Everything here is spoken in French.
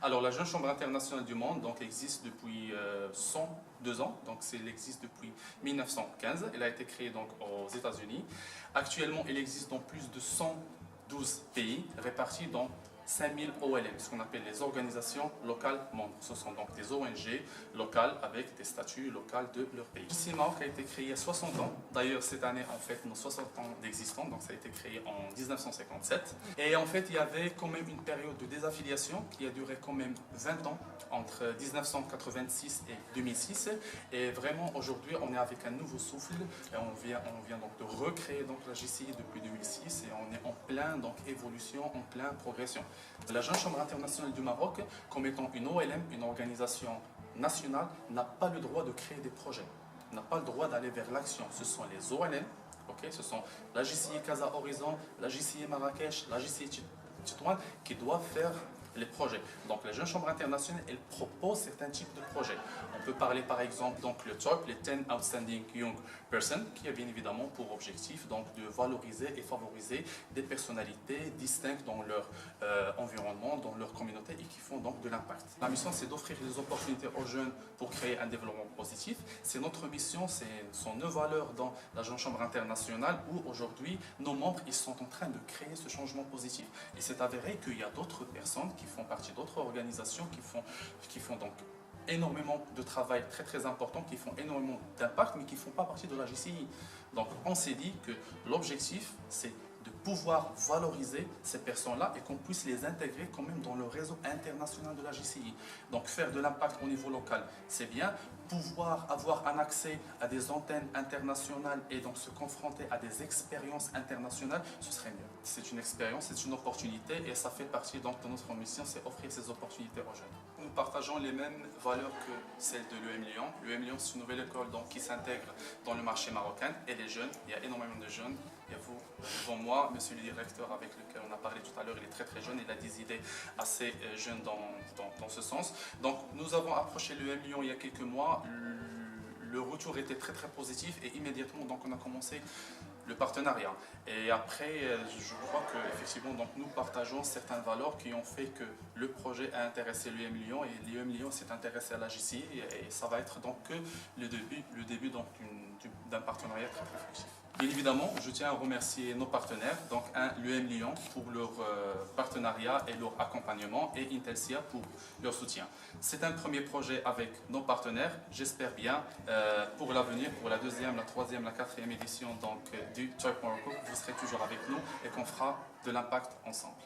Alors, la Jeune Chambre internationale du monde donc, existe depuis 102 ans, donc elle existe depuis 1915. Elle a été créée donc, aux États-Unis. Actuellement, elle existe dans plus de 112 pays, répartis dans 5000 OLM, ce qu'on appelle les organisations locales membres. Ce sont donc des ONG locales avec des statuts locaux de leur pays. Le Maroc a été créé il y a 60 ans. D'ailleurs, cette année, en fait, nos 60 ans d'existence, donc ça a été créé en 1957. Et en fait, il y avait quand même une période de désaffiliation qui a duré quand même 20 ans, entre 1986 et 2006. Et vraiment, aujourd'hui, on est avec un nouveau souffle. Et on vient donc de recréer donc, la JCI depuis 2006 et on est en plein donc, évolution, en plein progression. La Jeune Chambre internationale du Maroc, comme étant une OLM, une organisation nationale, n'a pas le droit de créer des projets, n'a pas le droit d'aller vers l'action. Ce sont les OLM, ce sont la JCI Casa Horizon, la JCI Marrakech, la JCI Tétouan qui doivent faire les projets. Donc la Jeune Chambre internationale, elle propose certains types de projets. On peut parler par exemple donc le TOP, les 10 Outstanding Young Persons, qui a bien évidemment pour objectif donc de valoriser et favoriser des personnalités distinctes dans leur environnement, dans leur communauté et qui font donc de l'impact. La mission, c'est d'offrir des opportunités aux jeunes pour créer un développement positif. C'est notre mission, ce sont nos valeurs dans la Jeune Chambre internationale où aujourd'hui nos membres ils sont en train de créer ce changement positif. Et c'est avéré qu'il y a d'autres personnes qui font partie d'autres organisations qui font donc énormément de travail très important, qui font énormément d'impact, mais qui ne font pas partie de la JCI. Donc on s'est dit que l'objectif, c'est de pouvoir valoriser ces personnes-là et qu'on puisse les intégrer quand même dans le réseau international de la JCI. Donc faire de l'impact au niveau local, c'est bien. Pouvoir avoir un accès à des antennes internationales et donc se confronter à des expériences internationales, ce serait mieux. C'est une expérience, c'est une opportunité et ça fait partie donc, de notre mission, c'est offrir ces opportunités aux jeunes. Nous partageons les mêmes valeurs que celles de l'EM Lyon. L'EM Lyon, c'est une nouvelle école donc, qui s'intègre dans le marché marocain et les jeunes. Il y a énormément de jeunes. Il y a vous, devant moi, monsieur le directeur avec lequel on a parlé tout à l'heure, il est très jeune, il a des idées assez jeunes dans ce sens. Donc nous avons approché l'EM Lyon il y a quelques mois. Le retour était très positif et immédiatement donc, on a commencé le partenariat. Et après, je crois qu'effectivement, nous partageons certaines valeurs qui ont fait que le projet a intéressé l'UM Lyon et l'UM Lyon s'est intéressé à la JCI et ça va être donc que le début d'un partenariat très fructif. Bien évidemment, je tiens à remercier nos partenaires, donc l'UM Lyon pour leur partenariat et leur accompagnement et Intelsia pour leur soutien. C'est un premier projet avec nos partenaires, j'espère bien pour l'avenir, pour la deuxième, la troisième, la quatrième édition donc, du Choice Morocco, vous serez toujours avec nous et qu'on fera de l'impact ensemble.